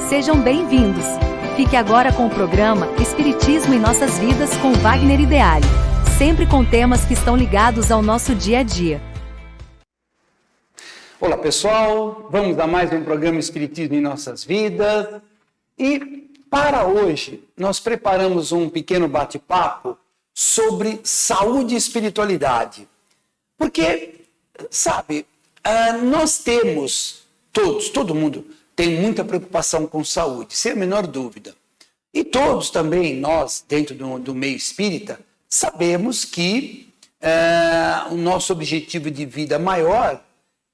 Sejam bem-vindos. Fique agora com o programa Espiritismo em Nossas Vidas com Wagner Ideale, sempre com temas que estão ligados ao nosso dia a dia. Olá pessoal, vamos a mais um programa Espiritismo em Nossas Vidas. E para hoje nós preparamos um pequeno bate-papo sobre saúde e espiritualidade. Porque, sabe, nós temos, todo mundo tem muita preocupação com saúde, sem a menor dúvida. E todos também, nós, dentro do meio espírita, sabemos que o nosso objetivo de vida maior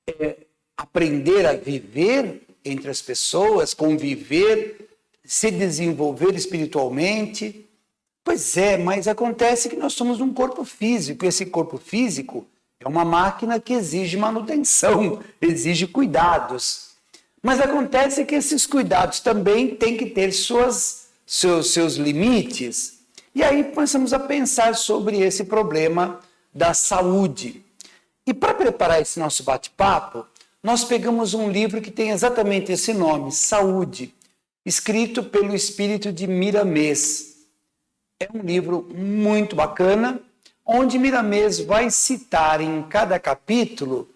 é aprender a viver entre as pessoas, conviver, se desenvolver espiritualmente. Pois é, mas acontece que nós somos um corpo físico, e esse corpo físico é uma máquina que exige manutenção, exige cuidados. Mas acontece que esses cuidados também têm que ter seus limites. E aí começamos a pensar sobre esse problema da saúde. E para preparar esse nosso bate-papo, nós pegamos um livro que tem exatamente esse nome, Saúde, escrito pelo espírito de Miramês. É um livro muito bacana, onde Miramês vai citar em cada capítulo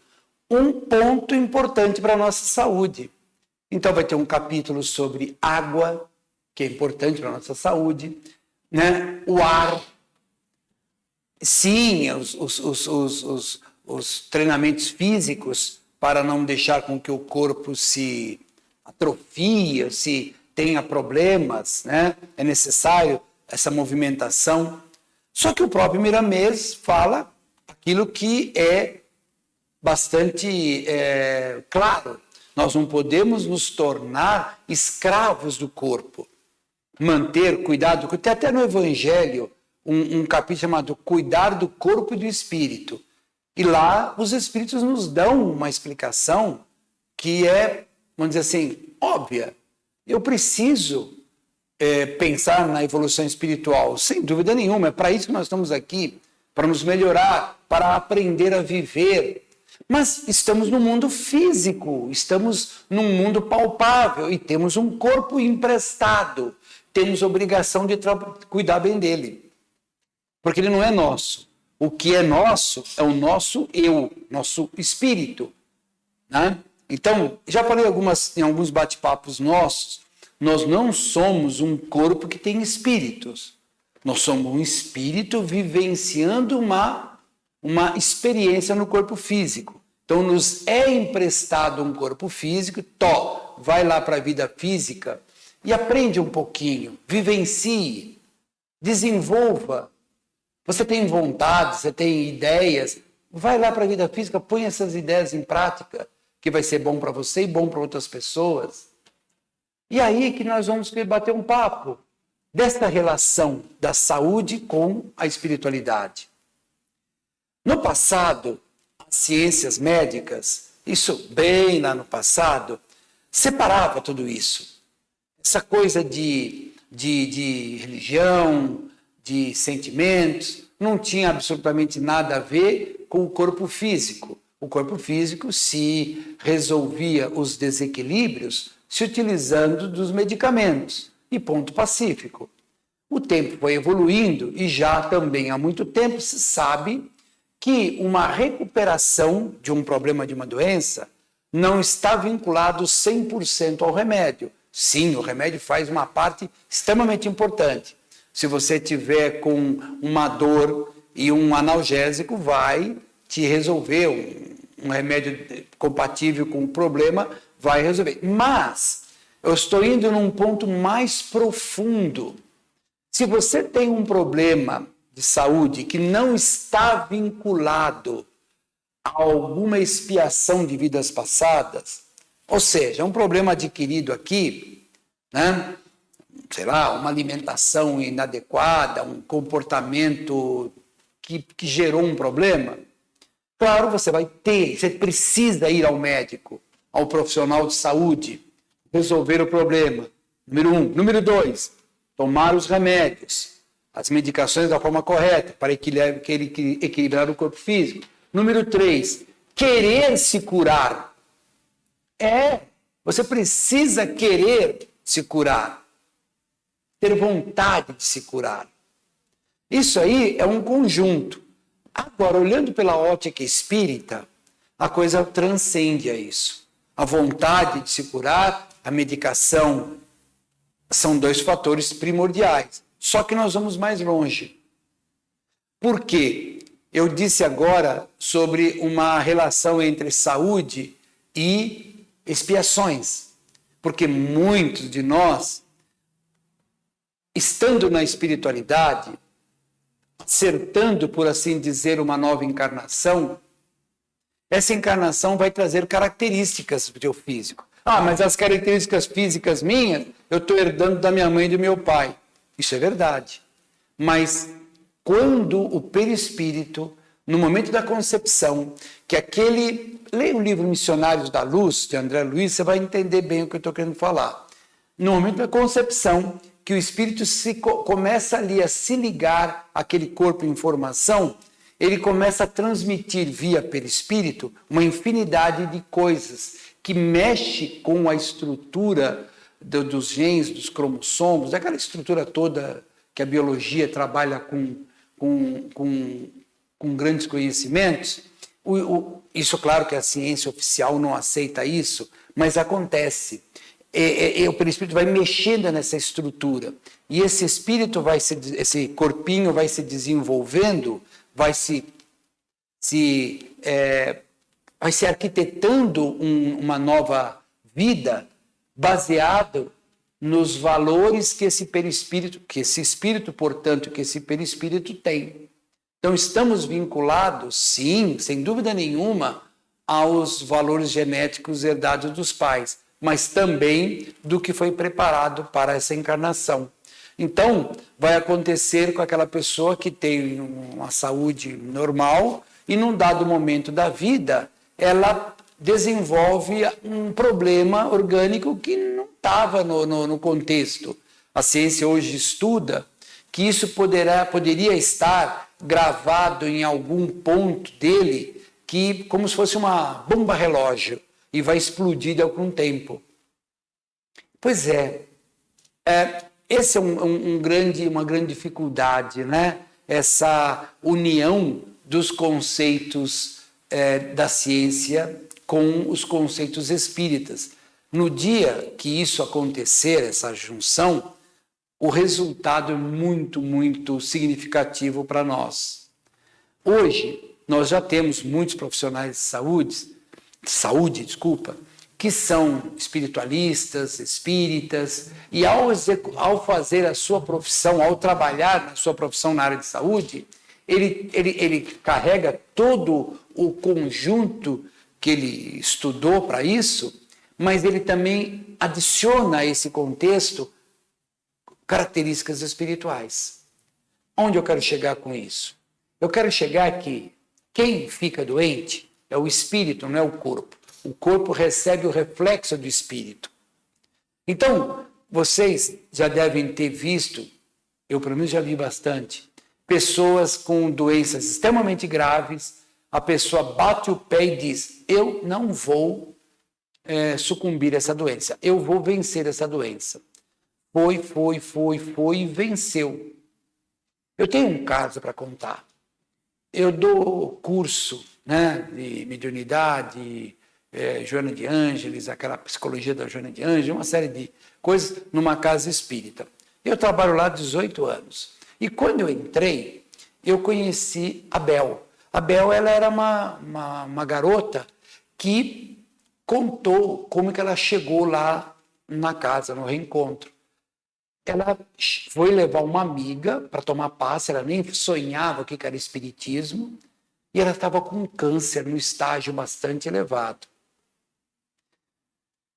um ponto importante para a nossa saúde. Então vai ter um capítulo sobre água, que é importante para a nossa saúde, né? O ar, sim, os treinamentos físicos para não deixar com que o corpo se atrofie, se tenha problemas, né? É necessário essa movimentação. Só que o próprio Miramês fala aquilo que é bastante claro. Nós não podemos nos tornar escravos do corpo. Manter cuidado, tem até no Evangelho um capítulo chamado Cuidar do Corpo e do Espírito. E lá os Espíritos nos dão uma explicação que é, vamos dizer assim, óbvia. Eu preciso pensar na evolução espiritual, sem dúvida nenhuma. É para isso que nós estamos aqui, para nos melhorar, para aprender a viver. Mas estamos no mundo físico, estamos num mundo palpável e temos um corpo emprestado. Temos obrigação de cuidar bem dele, porque ele não é nosso. O que é nosso é o nosso eu, nosso espírito, né? Então, já falei em alguns bate-papos nossos, nós não somos um corpo que tem espíritos. Nós somos um espírito vivenciando uma experiência no corpo físico. Então, nos é emprestado um corpo físico, vai lá para a vida física e aprende um pouquinho, vivencie, desenvolva. Você tem vontade, você tem ideias, vai lá para a vida física, põe essas ideias em prática, que vai ser bom para você e bom para outras pessoas. E aí que nós vamos bater um papo dessa relação da saúde com a espiritualidade. No passado, as ciências médicas, isso bem lá no passado, separava tudo isso. Essa coisa de religião, de sentimentos, não tinha absolutamente nada a ver com o corpo físico. O corpo físico se resolvia os desequilíbrios se utilizando dos medicamentos. E ponto pacífico. O tempo foi evoluindo e já também há muito tempo se sabe que uma recuperação de um problema, de uma doença, não está vinculado 100% ao remédio. Sim, o remédio faz uma parte extremamente importante. Se você tiver com uma dor e um analgésico, vai te resolver, um remédio compatível com o problema, vai resolver. Mas eu estou indo num ponto mais profundo. Se você tem um problema de saúde que não está vinculado a alguma expiação de vidas passadas, ou seja, um problema adquirido aqui, né? Sei lá, uma alimentação inadequada, um comportamento que gerou um problema, claro, você precisa ir ao médico, ao profissional de saúde, resolver o problema. Número 1. Número 2, tomar os remédios, as medicações da forma correta, para equilibrar o corpo físico. Número 3, querer se curar. Você precisa querer se curar, ter vontade de se curar. Isso aí é um conjunto. Agora, olhando pela ótica espírita, a coisa transcende a isso. A vontade de se curar, a medicação, são dois fatores primordiais. Só que nós vamos mais longe. Por quê? Eu disse agora sobre uma relação entre saúde e expiações. Porque muitos de nós, estando na espiritualidade, acertando, por assim dizer, uma nova encarnação, essa encarnação vai trazer características do teu físico. Ah, mas as características físicas minhas, eu estou herdando da minha mãe e do meu pai. Isso é verdade. Mas quando o perispírito, no momento da concepção, que aquele... Leia o livro Missionários da Luz, de André Luiz, você vai entender bem o que eu estou querendo falar. No momento da concepção, que o espírito começa ali a se ligar àquele corpo em formação, ele começa a transmitir via perispírito uma infinidade de coisas que mexe com a estrutura dos genes, dos cromossomos, daquela estrutura toda que a biologia trabalha com grandes conhecimentos. Isso, claro que a ciência oficial não aceita isso, mas acontece. O perispírito vai mexendo nessa estrutura e esse espírito esse corpinho vai se desenvolvendo, vai se arquitetando uma nova vida baseado nos valores que esse perispírito, que esse espírito, portanto, que esse perispírito tem. Então, estamos vinculados, sim, sem dúvida nenhuma, aos valores genéticos herdados dos pais, mas também do que foi preparado para essa encarnação. Então, vai acontecer com aquela pessoa que tem uma saúde normal e, num dado momento da vida, ela desenvolve um problema orgânico que não estava no contexto. A ciência hoje estuda que isso poderia estar gravado em algum ponto dele, que como se fosse uma bomba relógio, e vai explodir de algum tempo. Pois esse é uma grande dificuldade, né? Essa união dos conceitos da ciência com os conceitos espíritas. No dia que isso acontecer, essa junção, o resultado é muito, muito significativo para nós. Hoje, nós já temos muitos profissionais de saúde, que são espiritualistas, espíritas, e ao fazer a sua profissão, ao trabalhar na sua profissão na área de saúde, ele carrega todo o conjunto que ele estudou para isso, mas ele também adiciona a esse contexto características espirituais. Onde eu quero chegar com isso? Eu quero chegar que quem fica doente é o espírito, não é o corpo. O corpo recebe o reflexo do espírito. Então, vocês já devem ter visto, eu pelo menos já vi bastante, pessoas com doenças extremamente graves, a pessoa bate o pé e diz, eu não vou sucumbir a essa doença, eu vou vencer essa doença. Foi e venceu. Eu tenho um caso para contar. Eu dou curso, né, de mediunidade, Joana de Ângeles, aquela psicologia da Joana de Ângeles, uma série de coisas numa casa espírita. Eu trabalho lá há 18 anos. E quando eu entrei, eu conheci a Bel. A Bel, ela era uma garota que contou como que ela chegou lá na casa, no reencontro. Ela foi levar uma amiga para tomar passe, ela nem sonhava o que era espiritismo, e ela estava com câncer no estágio bastante elevado.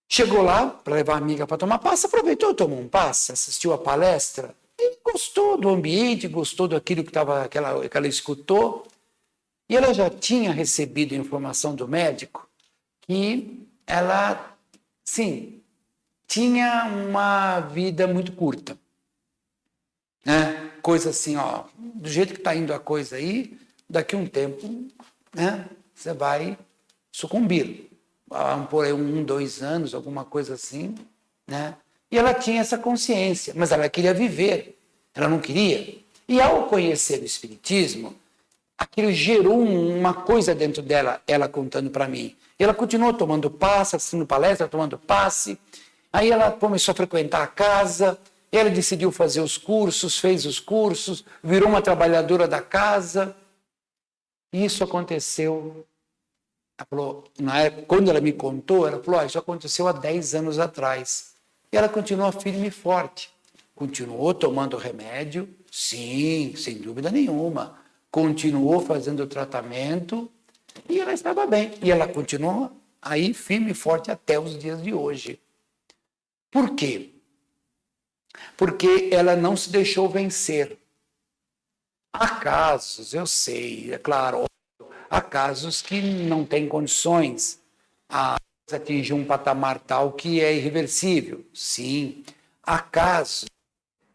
Chegou lá para levar a amiga para tomar passe, aproveitou, tomou um passe, assistiu a palestra, e gostou do ambiente, gostou daquilo que ela escutou, e ela já tinha recebido informação do médico que ela, sim, tinha uma vida muito curta, né? Coisa assim, ó, do jeito que está indo a coisa aí, daqui a um tempo, né, você vai sucumbir. Por aí 1, 2 anos, alguma coisa assim, né? E ela tinha essa consciência, mas ela queria viver, ela não queria. E ao conhecer o Espiritismo, aquilo gerou uma coisa dentro dela, ela contando para mim. E ela continuou tomando passe, assistindo palestra, tomando passe. Aí ela começou a frequentar a casa, ela decidiu fazer os cursos, fez os cursos, virou uma trabalhadora da casa. E isso aconteceu, ela falou, na época, quando ela me contou, ela falou, isso aconteceu há 10 anos atrás. E ela continuou firme e forte. Continuou tomando remédio, sim, sem dúvida nenhuma. Continuou fazendo o tratamento e ela estava bem. E ela continua aí firme e forte até os dias de hoje. Por quê? Porque ela não se deixou vencer. Há casos, eu sei, é claro, há casos que não têm condições a atingir um patamar tal que é irreversível. Sim, há casos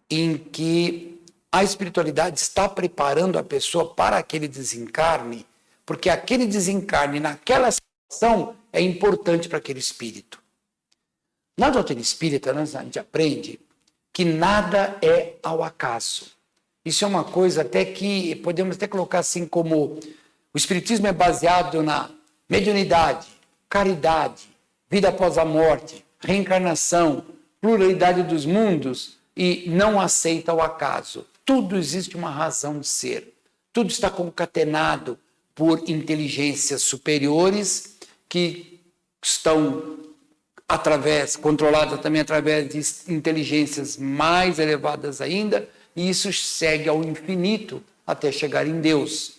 em que a espiritualidade está preparando a pessoa para aquele desencarne, porque aquele desencarne naquela situação é importante para aquele espírito. Na doutrina espírita, a gente aprende que nada é ao acaso. Isso é uma coisa até que podemos até colocar assim como o espiritismo é baseado na mediunidade, caridade, vida após a morte, reencarnação, pluralidade dos mundos e não aceita o acaso. Tudo existe uma razão de ser. Tudo está concatenado por inteligências superiores que estão controladas também através de inteligências mais elevadas ainda, e isso segue ao infinito até chegar em Deus.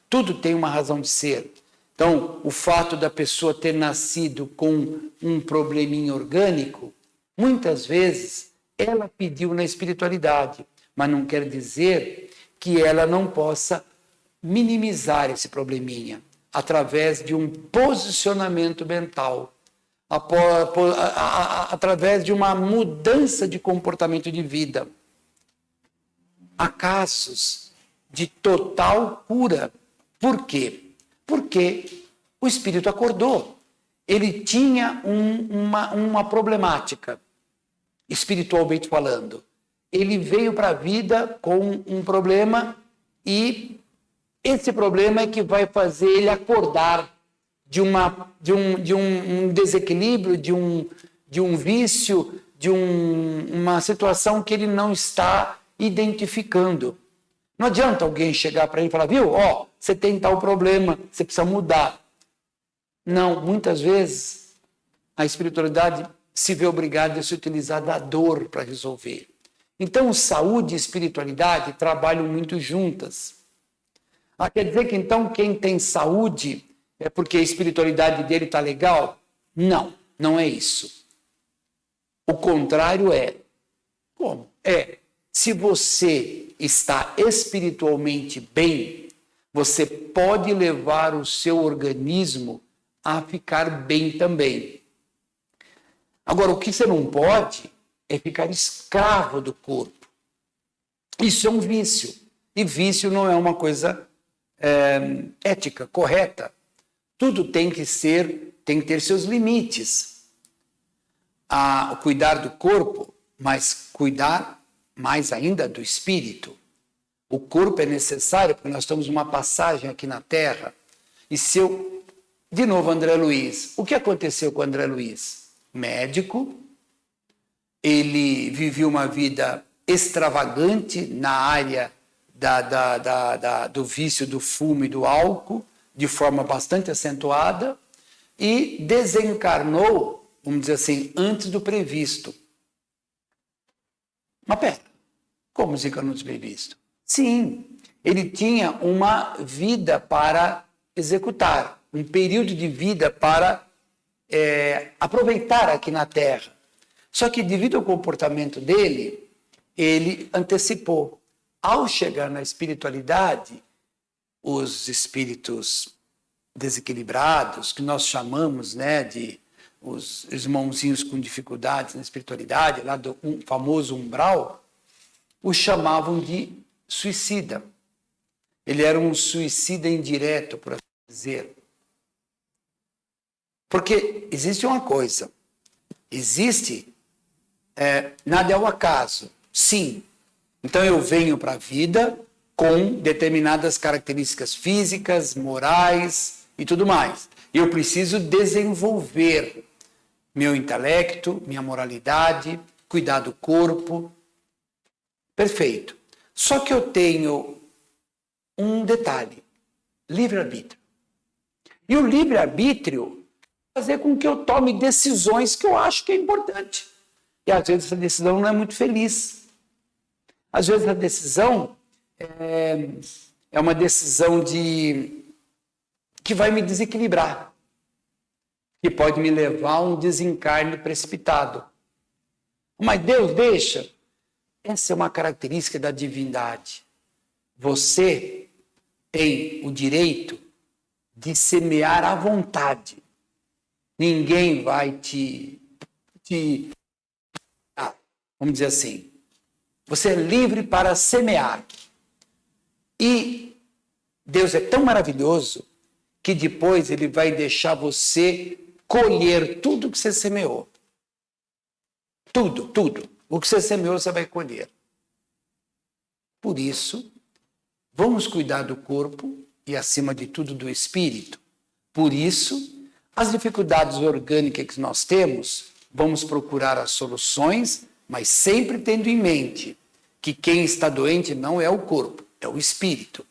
Tudo tem uma razão de ser. Então, o fato da pessoa ter nascido com um probleminha orgânico, muitas vezes ela pediu na espiritualidade, mas não quer dizer que ela não possa minimizar esse probleminha através de um posicionamento mental, através de uma mudança de comportamento de vida. Há casos de total cura. Por quê? Porque o espírito acordou. Ele tinha uma problemática, espiritualmente falando. Ele veio para a vida com um problema e esse problema é que vai fazer ele acordar de um desequilíbrio, de um vício, de uma situação que ele não está identificando. Não adianta alguém chegar para ele e falar, viu, você tem tal problema, você precisa mudar. Não, muitas vezes a espiritualidade se vê obrigada a se utilizar da dor para resolver. Então, saúde e espiritualidade trabalham muito juntas. Quer dizer que então quem tem saúde é porque a espiritualidade dele está legal? Não, não é isso. O contrário é. Como? Se você está espiritualmente bem, você pode levar o seu organismo a ficar bem também. Agora, o que você não pode é ficar escravo do corpo. Isso é um vício. E vício não é uma coisa ética, correta. Tudo tem que ter seus limites. Cuidar do corpo, mas cuidar mais ainda do espírito. O corpo é necessário porque nós estamos numa passagem aqui na Terra. E de novo, André Luiz. O que aconteceu com André Luiz? Médico, ele vivia uma vida extravagante na área do vício do fumo e do álcool, de forma bastante acentuada, e desencarnou, vamos dizer assim, antes do previsto. Mas pera, como desencarnou antes do previsto? Sim, ele tinha uma vida para executar, um período de vida para aproveitar aqui na Terra. Só que, devido ao comportamento dele, ele antecipou. Ao chegar na espiritualidade, os espíritos desequilibrados, que nós chamamos de os irmãozinhos com dificuldades na espiritualidade, lá do famoso umbral, o chamavam de suicida. Ele era um suicida indireto, por assim dizer. Porque existe uma coisa, existe nada é o acaso. Sim. Então eu venho para a vida com determinadas características físicas, morais e tudo mais. E eu preciso desenvolver meu intelecto, minha moralidade, cuidar do corpo. Perfeito. Só que eu tenho um detalhe: livre-arbítrio. E o livre-arbítrio fazer com que eu tome decisões que eu acho que é importante. E às vezes essa decisão não é muito feliz. Às vezes a decisão é uma decisão que vai me desequilibrar, que pode me levar a um desencarne precipitado. Mas Deus deixa. Essa é uma característica da divindade. Você tem o direito de semear à vontade. Ninguém vai vamos dizer assim, você é livre para semear. E Deus é tão maravilhoso que depois Ele vai deixar você colher tudo que você semeou. Tudo, tudo. O que você semeou, você vai colher. Por isso, vamos cuidar do corpo e, acima de tudo, do espírito. Por isso, as dificuldades orgânicas que nós temos, vamos procurar as soluções, mas sempre tendo em mente que quem está doente não é o corpo, é o espírito.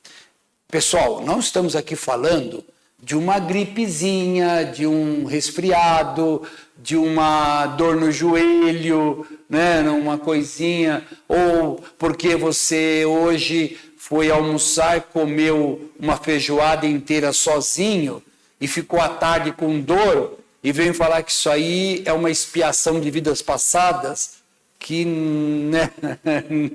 Pessoal, não estamos aqui falando de uma gripezinha, de um resfriado, de uma dor no joelho, né, uma coisinha, ou porque você hoje foi almoçar, comeu uma feijoada inteira sozinho e ficou à tarde com dor e veio falar que isso aí é uma expiação de vidas passadas, que, né,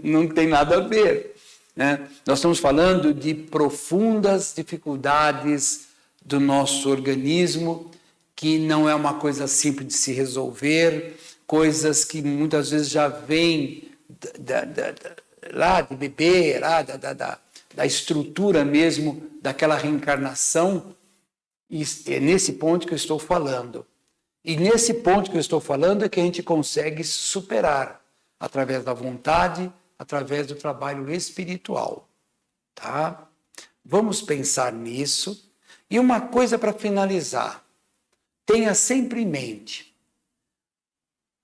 não tem nada a ver. Né? Nós estamos falando de profundas dificuldades do nosso organismo, que não é uma coisa simples de se resolver, coisas que muitas vezes já vêm lá de bebê, lá da estrutura mesmo, daquela reencarnação, e é nesse ponto que eu estou falando. E nesse ponto que eu estou falando é que a gente consegue superar, através da vontade, através do trabalho espiritual. Tá? Vamos pensar nisso. E uma coisa para finalizar, tenha sempre em mente,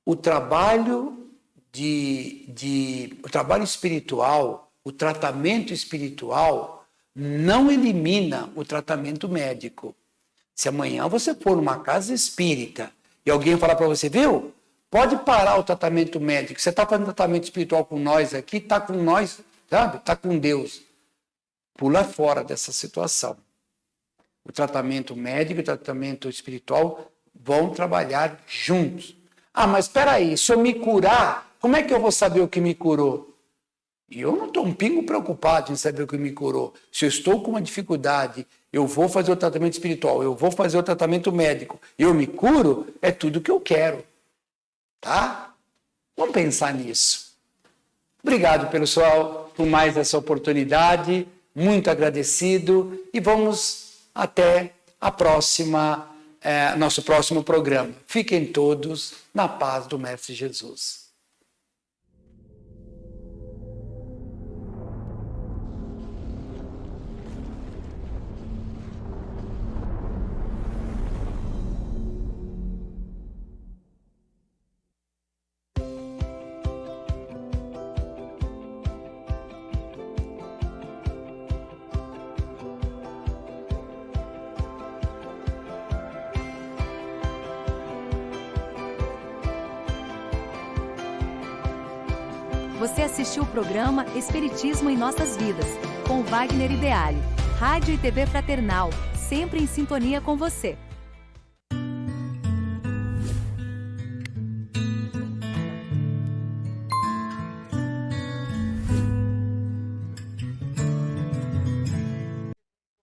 o trabalho espiritual, o tratamento espiritual, não elimina o tratamento médico. Se amanhã você for numa casa espírita e alguém falar para você, viu, pode parar o tratamento médico, você está fazendo tratamento espiritual com nós aqui, está com nós, sabe? Está com Deus. Pula fora dessa situação. O tratamento médico e o tratamento espiritual vão trabalhar juntos. Ah, mas espera aí, se eu me curar, como é que eu vou saber o que me curou? E eu não estou um pingo preocupado em saber o que me curou. Se eu estou com uma dificuldade, eu vou fazer o tratamento espiritual, eu vou fazer o tratamento médico, eu me curo, é tudo que eu quero. Tá? Vamos pensar nisso. Obrigado, pessoal, por mais essa oportunidade. Muito agradecido. E vamos até a próxima, nosso próximo programa. Fiquem todos na paz do Mestre Jesus. Você assistiu o programa Espiritismo em Nossas Vidas, com Wagner Ideale. Rádio e TV Fraternal, sempre em sintonia com você.